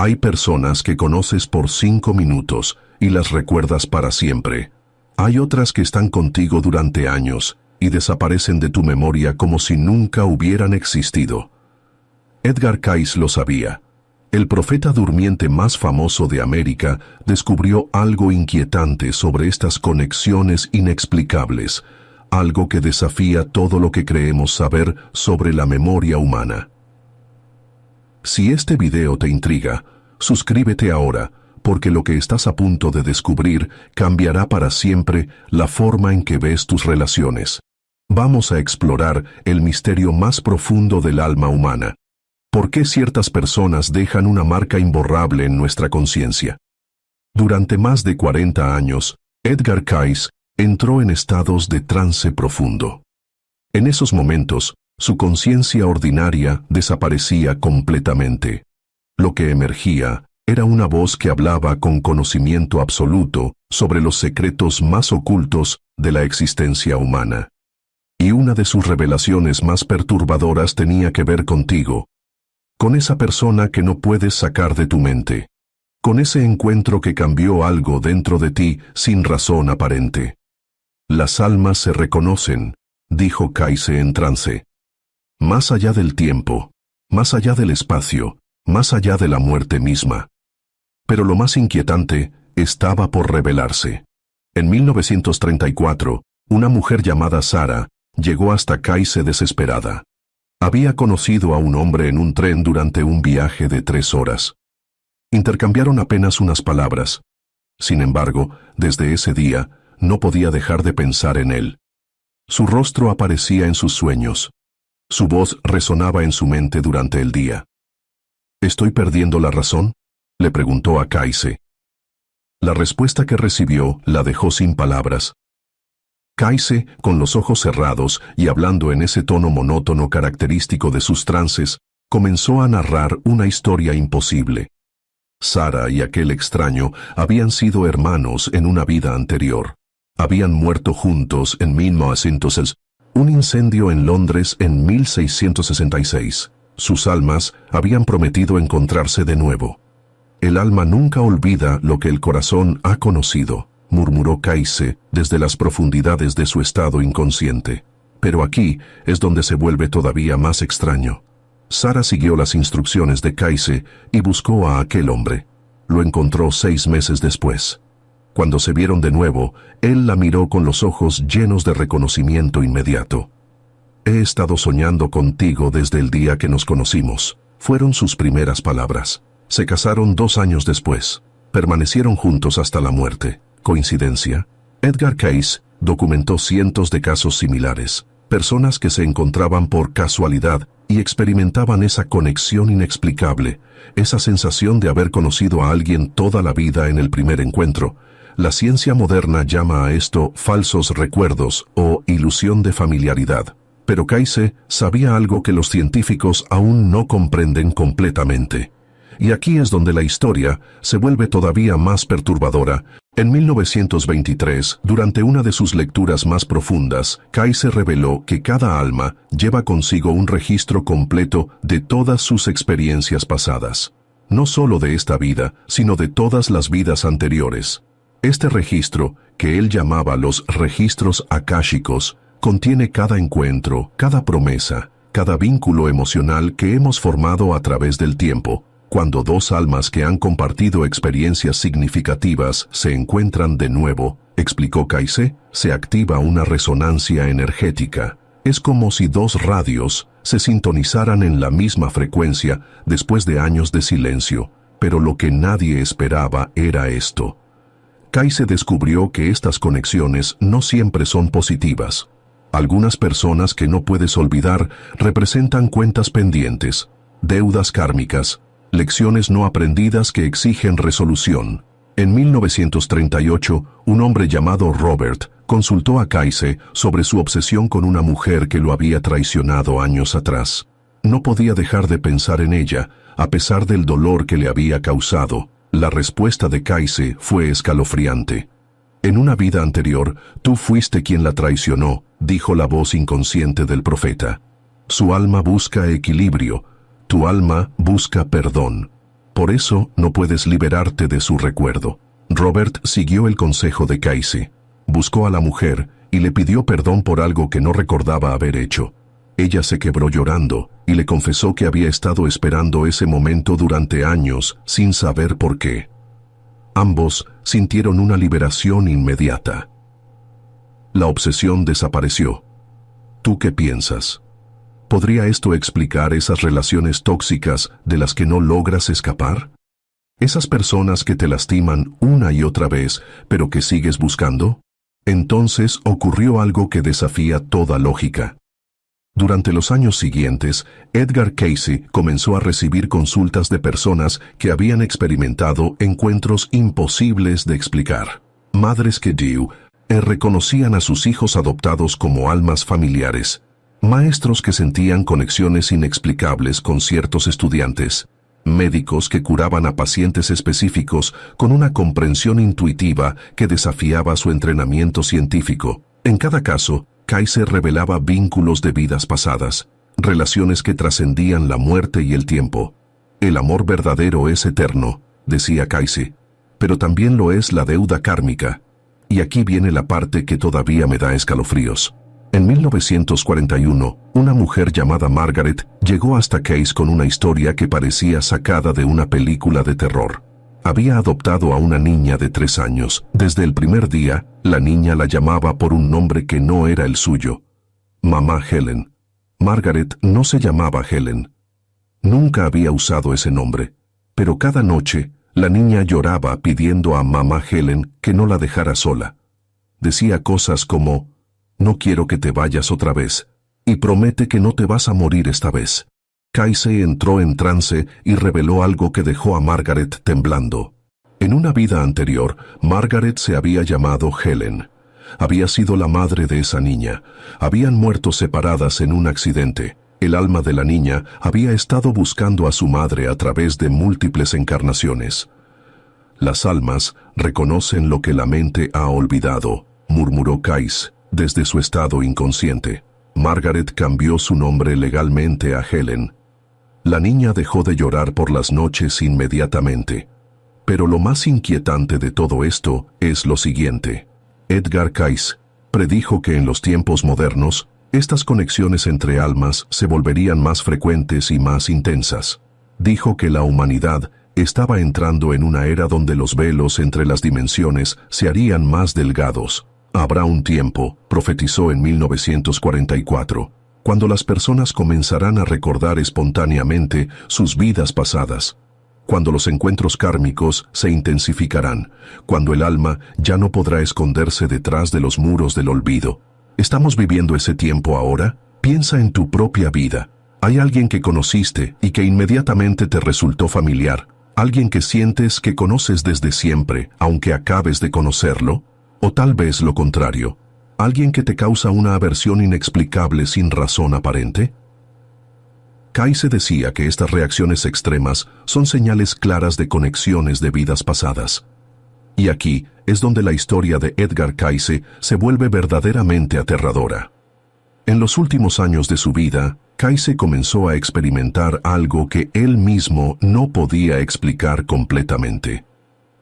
Hay personas que conoces por 5 minutos y las recuerdas para siempre. Hay otras que están contigo durante años y desaparecen de tu memoria como si nunca hubieran existido. Edgar Cayce lo sabía. El profeta durmiente más famoso de América descubrió algo inquietante sobre estas conexiones inexplicables, algo que desafía todo lo que creemos saber sobre la memoria humana. Si este video te intriga, suscríbete ahora, porque lo que estás a punto de descubrir cambiará para siempre la forma en que ves tus relaciones. Vamos a explorar el misterio más profundo del alma humana. ¿Por qué ciertas personas dejan una marca imborrable en nuestra conciencia? Durante más de 40 años, Edgar Cayce entró en estados de trance profundo. En esos momentos, su conciencia ordinaria desaparecía completamente. Lo que emergía era una voz que hablaba con conocimiento absoluto sobre los secretos más ocultos de la existencia humana. Y una de sus revelaciones más perturbadoras tenía que ver contigo, con esa persona que no puedes sacar de tu mente, con ese encuentro que cambió algo dentro de ti sin razón aparente. Las almas se reconocen, dijo Cayce en trance. Más allá del tiempo, más allá del espacio, más allá de la muerte misma. Pero lo más inquietante estaba por revelarse. En 1934, una mujer llamada Sara llegó hasta Cayce desesperada. Había conocido a un hombre en un tren durante un viaje de 3 horas. Intercambiaron apenas unas palabras. Sin embargo, desde ese día, no podía dejar de pensar en él. Su rostro aparecía en sus sueños. Su voz resonaba en su mente durante el día. ¿Estoy perdiendo la razón?, le preguntó a Cayce. La respuesta que recibió la dejó sin palabras. Cayce, con los ojos cerrados y hablando en ese tono monótono característico de sus trances, comenzó a narrar una historia imposible. Sara y aquel extraño habían sido hermanos en una vida anterior. Habían muerto juntos en 1900, un incendio en Londres en 1666. Sus almas habían prometido encontrarse de nuevo. El alma nunca olvida lo que el corazón ha conocido, murmuró Cayce desde las profundidades de su estado inconsciente. Pero aquí es donde se vuelve todavía más extraño. Sara siguió las instrucciones de Cayce y buscó a aquel hombre. Lo encontró 6 meses después. Cuando se vieron de nuevo, él la miró con los ojos llenos de reconocimiento inmediato. «He estado soñando contigo desde el día que nos conocimos», fueron sus primeras palabras. Se casaron 2 años después. Permanecieron juntos hasta la muerte. ¿Coincidencia? Edgar Cayce documentó cientos de casos similares. Personas que se encontraban por casualidad y experimentaban esa conexión inexplicable, esa sensación de haber conocido a alguien toda la vida en el primer encuentro. La ciencia moderna llama a esto falsos recuerdos o ilusión de familiaridad. Pero Cayce sabía algo que los científicos aún no comprenden completamente. Y aquí es donde la historia se vuelve todavía más perturbadora. En 1923, durante una de sus lecturas más profundas, Cayce reveló que cada alma lleva consigo un registro completo de todas sus experiencias pasadas. No solo de esta vida, sino de todas las vidas anteriores. Este registro, que él llamaba los registros akáshicos, contiene cada encuentro, cada promesa, cada vínculo emocional que hemos formado a través del tiempo. Cuando 2 almas que han compartido experiencias significativas se encuentran de nuevo, explicó Cayce, se activa una resonancia energética. Es como si 2 radios se sintonizaran en la misma frecuencia después de años de silencio. Pero lo que nadie esperaba era esto. Cayce descubrió que estas conexiones no siempre son positivas. Algunas personas que no puedes olvidar representan cuentas pendientes, deudas kármicas, lecciones no aprendidas que exigen resolución. En 1938, un hombre llamado Robert consultó a Cayce sobre su obsesión con una mujer que lo había traicionado años atrás. No podía dejar de pensar en ella, a pesar del dolor que le había causado. La respuesta de Cayce fue escalofriante. «En una vida anterior, tú fuiste quien la traicionó», dijo la voz inconsciente del profeta. «Su alma busca equilibrio. Tu alma busca perdón. Por eso no puedes liberarte de su recuerdo. Robert siguió el consejo de Casey. Buscó a la mujer y le pidió perdón por algo que no recordaba haber hecho. Ella se quebró llorando y le confesó que había estado esperando ese momento durante años sin saber por qué. Ambos sintieron una liberación inmediata. La obsesión desapareció. ¿Tú qué piensas? ¿Podría esto explicar esas relaciones tóxicas de las que no logras escapar? ¿Esas personas que te lastiman una y otra vez, pero que sigues buscando? Entonces ocurrió algo que desafía toda lógica. Durante los años siguientes, Edgar Casey comenzó a recibir consultas de personas que habían experimentado encuentros imposibles de explicar. Madres que reconocían a sus hijos adoptados como almas familiares. Maestros que sentían conexiones inexplicables con ciertos estudiantes. Médicos que curaban a pacientes específicos con una comprensión intuitiva que desafiaba su entrenamiento científico. En cada caso, Casey revelaba vínculos de vidas pasadas, relaciones que trascendían la muerte y el tiempo. El amor verdadero es eterno, decía Casey, pero también lo es la deuda kármica. Y aquí viene la parte que todavía me da escalofríos. En 1941, una mujer llamada Margaret llegó hasta Casey con una historia que parecía sacada de una película de terror. Había adoptado a una niña de 3 años. Desde el primer día, la niña la llamaba por un nombre que no era el suyo. Mamá Helen. Margaret no se llamaba Helen. Nunca había usado ese nombre. Pero cada noche, la niña lloraba pidiendo a mamá Helen que no la dejara sola. Decía cosas como: «No quiero que te vayas otra vez, y promete que no te vas a morir esta vez». Casey entró en trance y reveló algo que dejó a Margaret temblando. En una vida anterior, Margaret se había llamado Helen. Había sido la madre de esa niña. Habían muerto separadas en un accidente. El alma de la niña había estado buscando a su madre a través de múltiples encarnaciones. Las almas reconocen lo que la mente ha olvidado, murmuró Casey, desde su estado inconsciente. Margaret cambió su nombre legalmente a Helen. La niña dejó de llorar por las noches inmediatamente. Pero lo más inquietante de todo esto es lo siguiente. Edgar Casey predijo que en los tiempos modernos, estas conexiones entre almas se volverían más frecuentes y más intensas. Dijo que la humanidad estaba entrando en una era donde los velos entre las dimensiones se harían más delgados. Habrá un tiempo, profetizó en 1944, cuando las personas comenzarán a recordar espontáneamente sus vidas pasadas, cuando los encuentros kármicos se intensificarán, cuando el alma ya no podrá esconderse detrás de los muros del olvido. ¿Estamos viviendo ese tiempo ahora? Piensa en tu propia vida. ¿Hay alguien que conociste y que inmediatamente te resultó familiar? ¿Alguien que sientes que conoces desde siempre, aunque acabes de conocerlo? O tal vez lo contrario, ¿alguien que te causa una aversión inexplicable sin razón aparente? Casey decía que estas reacciones extremas son señales claras de conexiones de vidas pasadas. Y aquí es donde la historia de Edgar Casey se vuelve verdaderamente aterradora. En los últimos años de su vida, Casey comenzó a experimentar algo que él mismo no podía explicar completamente.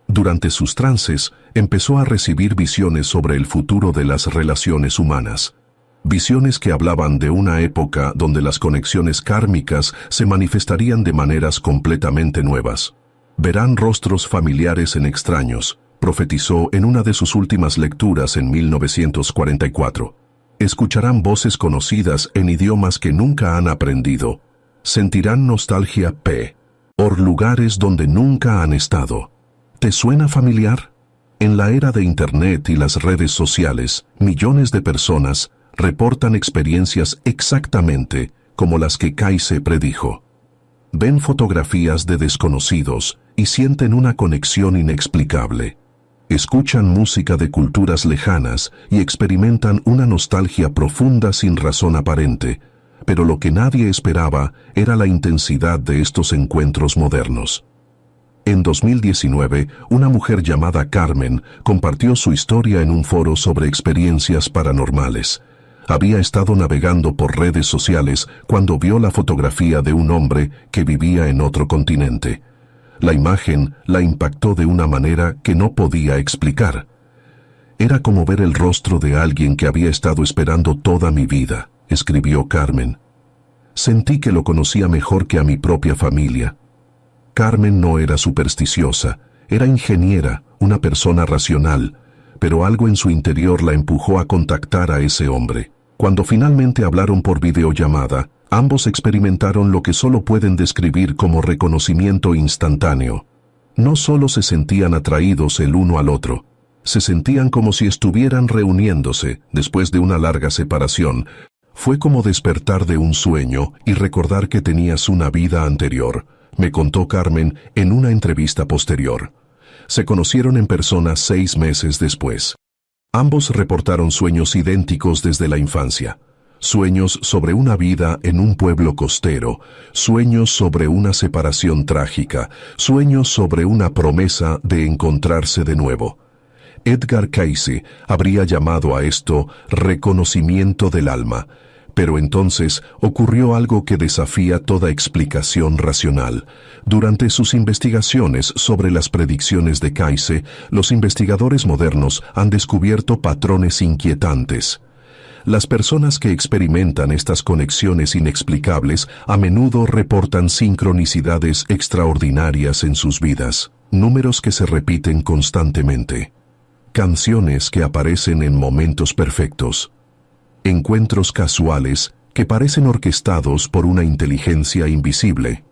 Durante sus trances, empezó a recibir visiones sobre el futuro de las relaciones humanas. Visiones que hablaban de una época donde las conexiones kármicas se manifestarían de maneras completamente nuevas. Verán rostros familiares en extraños, profetizó en una de sus últimas lecturas en 1944. Escucharán voces conocidas en idiomas que nunca han aprendido. Sentirán nostalgia por lugares donde nunca han estado. ¿Te suena familiar? En la era de Internet y las redes sociales, millones de personas reportan experiencias exactamente como las que Casey predijo. Ven fotografías de desconocidos y sienten una conexión inexplicable. Escuchan música de culturas lejanas y experimentan una nostalgia profunda sin razón aparente, pero lo que nadie esperaba era la intensidad de estos encuentros modernos. En 2019, una mujer llamada Carmen compartió su historia en un foro sobre experiencias paranormales. Había estado navegando por redes sociales cuando vio la fotografía de un hombre que vivía en otro continente. La imagen la impactó de una manera que no podía explicar. Era como ver el rostro de alguien que había estado esperando toda mi vida, escribió Carmen. Sentí que lo conocía mejor que a mi propia familia. Carmen no era supersticiosa, era ingeniera, una persona racional, pero algo en su interior la empujó a contactar a ese hombre. Cuando finalmente hablaron por videollamada, ambos experimentaron lo que solo pueden describir como reconocimiento instantáneo. No solo se sentían atraídos el uno al otro, se sentían como si estuvieran reuniéndose después de una larga separación. Fue como despertar de un sueño y recordar que tenías una vida anterior, me contó Carmen en una entrevista posterior. Se conocieron en persona 6 meses después. Ambos reportaron sueños idénticos desde la infancia. Sueños sobre una vida en un pueblo costero, sueños sobre una separación trágica, sueños sobre una promesa de encontrarse de nuevo. Edgar Cayce habría llamado a esto reconocimiento del alma, pero entonces ocurrió algo que desafía toda explicación racional. Durante sus investigaciones sobre las predicciones de Cayce, los investigadores modernos han descubierto patrones inquietantes. Las personas que experimentan estas conexiones inexplicables a menudo reportan sincronicidades extraordinarias en sus vidas, números que se repiten constantemente, canciones que aparecen en momentos perfectos, encuentros casuales que parecen orquestados por una inteligencia invisible.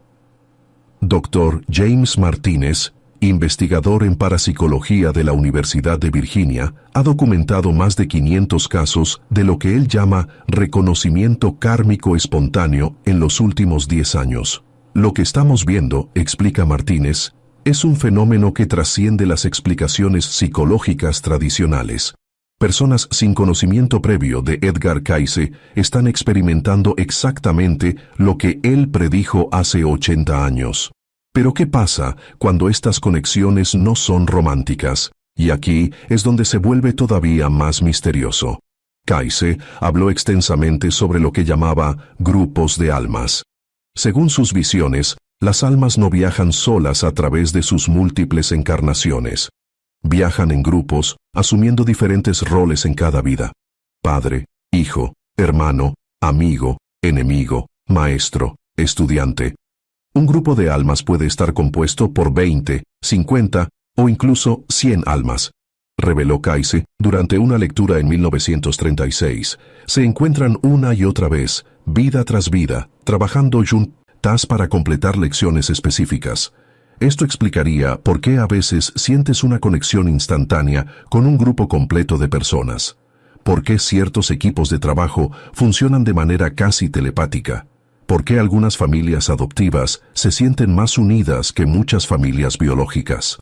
Dr. James Martínez, investigador en parapsicología de la Universidad de Virginia, ha documentado más de 500 casos de lo que él llama reconocimiento kármico espontáneo en los últimos 10 años. Lo que estamos viendo, explica Martínez, es un fenómeno que trasciende las explicaciones psicológicas tradicionales. Personas sin conocimiento previo de Edgar Cayce están experimentando exactamente lo que él predijo hace 80 años. Pero ¿qué pasa cuando estas conexiones no son románticas? Y aquí es donde se vuelve todavía más misterioso. Cayce habló extensamente sobre lo que llamaba grupos de almas. Según sus visiones, las almas no viajan solas a través de sus múltiples encarnaciones. Viajan en grupos, asumiendo diferentes roles en cada vida: padre, hijo, hermano, amigo, enemigo, maestro, estudiante. Un grupo de almas puede estar compuesto por 20, 50 o incluso 100 almas, reveló Cayce durante una lectura en 1936. Se encuentran una y otra vez, vida tras vida, trabajando juntas para completar lecciones específicas. Esto explicaría por qué a veces sientes una conexión instantánea con un grupo completo de personas, por qué ciertos equipos de trabajo funcionan de manera casi telepática, por qué algunas familias adoptivas se sienten más unidas que muchas familias biológicas.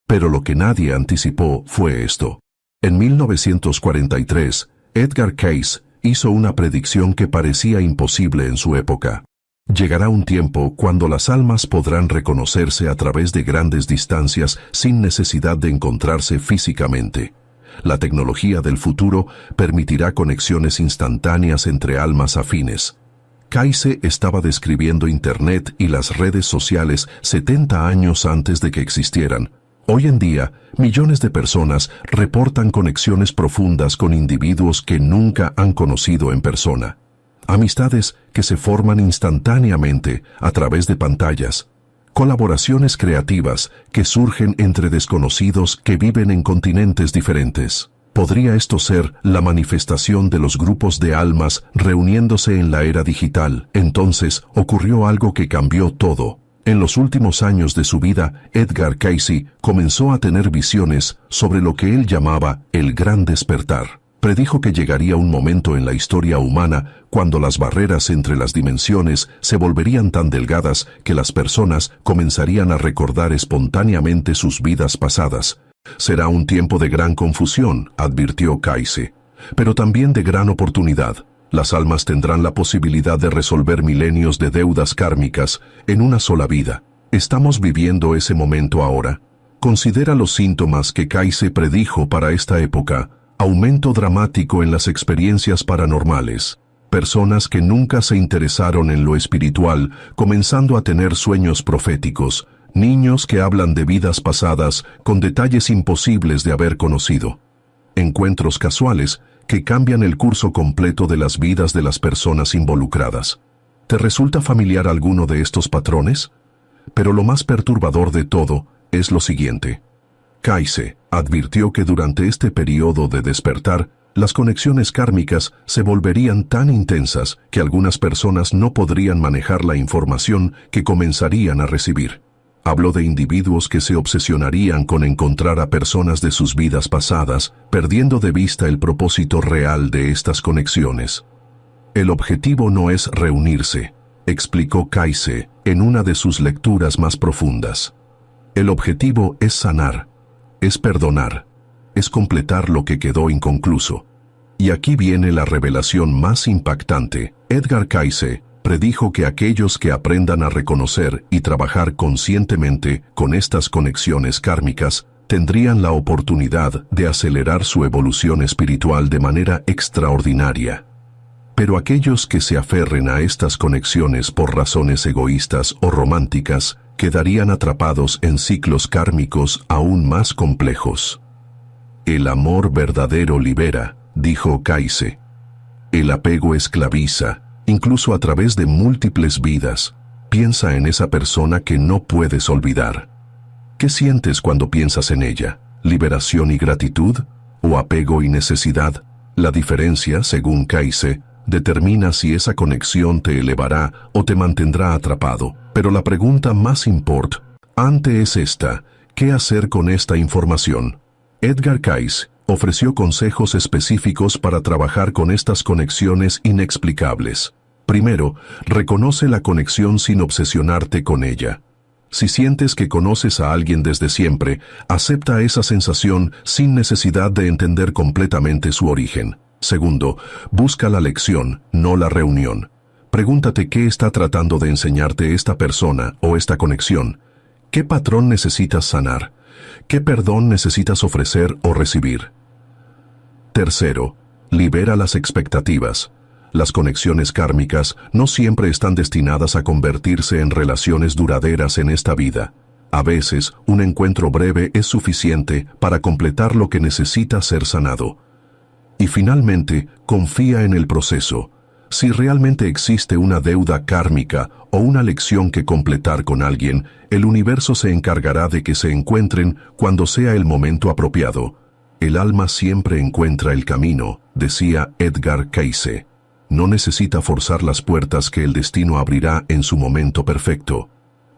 Pero lo que nadie anticipó fue esto. En 1943, Edgar Cayce hizo una predicción que parecía imposible en su época. Llegará un tiempo cuando las almas podrán reconocerse a través de grandes distancias sin necesidad de encontrarse físicamente. La tecnología del futuro permitirá conexiones instantáneas entre almas afines. Cayce estaba describiendo Internet y las redes sociales 70 años antes de que existieran. Hoy en día, millones de personas reportan conexiones profundas con individuos que nunca han conocido en persona. Amistades que se forman instantáneamente a través de pantallas. Colaboraciones creativas que surgen entre desconocidos que viven en continentes diferentes. ¿Podría esto ser la manifestación de los grupos de almas reuniéndose en la era digital? Entonces ocurrió algo que cambió todo. En los últimos años de su vida, Edgar Cayce comenzó a tener visiones sobre lo que él llamaba el gran despertar. Predijo que llegaría un momento en la historia humana cuando las barreras entre las dimensiones se volverían tan delgadas que las personas comenzarían a recordar espontáneamente sus vidas pasadas. Será un tiempo de gran confusión, advirtió Cayce, pero también de gran oportunidad. Las almas tendrán la posibilidad de resolver milenios de deudas kármicas en una sola vida. ¿Estamos viviendo ese momento ahora? Considera los síntomas que Cayce predijo para esta época. Aumento dramático en las experiencias paranormales. Personas que nunca se interesaron en lo espiritual, comenzando a tener sueños proféticos. Niños que hablan de vidas pasadas con detalles imposibles de haber conocido. Encuentros casuales que cambian el curso completo de las vidas de las personas involucradas. ¿Te resulta familiar alguno de estos patrones? Pero lo más perturbador de todo es lo siguiente. Kayse advirtió que durante este periodo de despertar, las conexiones kármicas se volverían tan intensas que algunas personas no podrían manejar la información que comenzarían a recibir. Habló de individuos que se obsesionarían con encontrar a personas de sus vidas pasadas, perdiendo de vista el propósito real de estas conexiones. El objetivo no es reunirse, explicó Kayse en una de sus lecturas más profundas. El objetivo es sanar, es perdonar, es completar lo que quedó inconcluso. Y aquí viene la revelación más impactante. Edgar Cayce predijo que aquellos que aprendan a reconocer y trabajar conscientemente con estas conexiones kármicas tendrían la oportunidad de acelerar su evolución espiritual de manera extraordinaria. Pero aquellos que se aferren a estas conexiones por razones egoístas o románticas quedarían atrapados en ciclos kármicos aún más complejos. El amor verdadero libera, dijo Cayce. El apego esclaviza, incluso a través de múltiples vidas. Piensa en esa persona que no puedes olvidar. ¿Qué sientes cuando piensas en ella? ¿Liberación y gratitud? ¿O apego y necesidad? La diferencia, según Cayce, determina si esa conexión te elevará o te mantendrá atrapado. Pero la pregunta más importante es esta: ¿qué hacer con esta información? Edgar Cayce ofreció consejos específicos para trabajar con estas conexiones inexplicables. Primero, reconoce la conexión sin obsesionarte con ella. Si sientes que conoces a alguien desde siempre, acepta esa sensación sin necesidad de entender completamente su origen. Segundo, busca la lección, no la reunión. Pregúntate qué está tratando de enseñarte esta persona o esta conexión. ¿Qué patrón necesitas sanar? ¿Qué perdón necesitas ofrecer o recibir? Tercero, libera las expectativas. Las conexiones kármicas no siempre están destinadas a convertirse en relaciones duraderas en esta vida. A veces, un encuentro breve es suficiente para completar lo que necesita ser sanado. Y finalmente, confía en el proceso. Si realmente existe una deuda kármica o una lección que completar con alguien, el universo se encargará de que se encuentren cuando sea el momento apropiado. El alma siempre encuentra el camino, decía Edgar Cayce. No necesita forzar las puertas que el destino abrirá en su momento perfecto.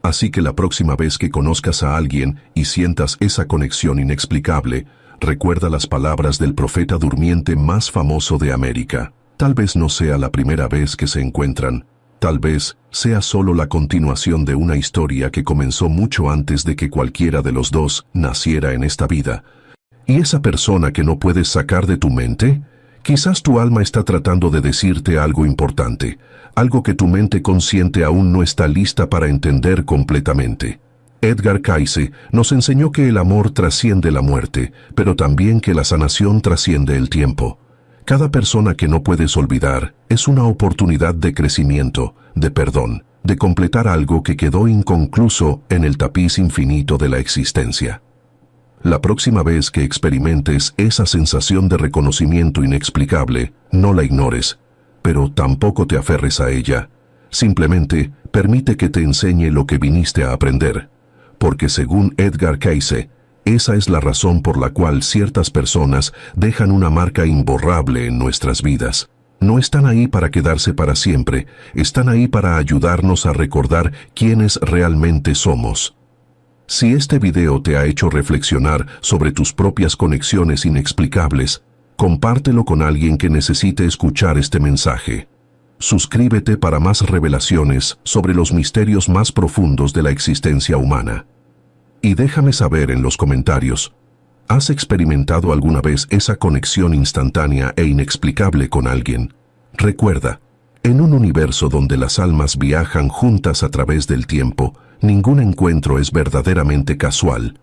Así que la próxima vez que conozcas a alguien y sientas esa conexión inexplicable, recuerda las palabras del profeta durmiente más famoso de América. Tal vez no sea la primera vez que se encuentran, tal vez sea solo la continuación de una historia que comenzó mucho antes de que cualquiera de los dos naciera en esta vida. ¿Y esa persona que no puedes sacar de tu mente? Quizás tu alma está tratando de decirte algo importante, algo que tu mente consciente aún no está lista para entender completamente. Edgar Cayce nos enseñó que el amor trasciende la muerte, pero también que la sanación trasciende el tiempo. Cada persona que no puedes olvidar es una oportunidad de crecimiento, de perdón, de completar algo que quedó inconcluso en el tapiz infinito de la existencia. La próxima vez que experimentes esa sensación de reconocimiento inexplicable, no la ignores, pero tampoco te aferres a ella. Simplemente permite que te enseñe lo que viniste a aprender, porque según Edgar Cayce, esa es la razón por la cual ciertas personas dejan una marca imborrable en nuestras vidas. No están ahí para quedarse para siempre, están ahí para ayudarnos a recordar quiénes realmente somos. Si este video te ha hecho reflexionar sobre tus propias conexiones inexplicables, compártelo con alguien que necesite escuchar este mensaje. Suscríbete para más revelaciones sobre los misterios más profundos de la existencia humana. Y déjame saber en los comentarios, ¿has experimentado alguna vez esa conexión instantánea e inexplicable con alguien? Recuerda, en un universo donde las almas viajan juntas a través del tiempo, ningún encuentro es verdaderamente casual.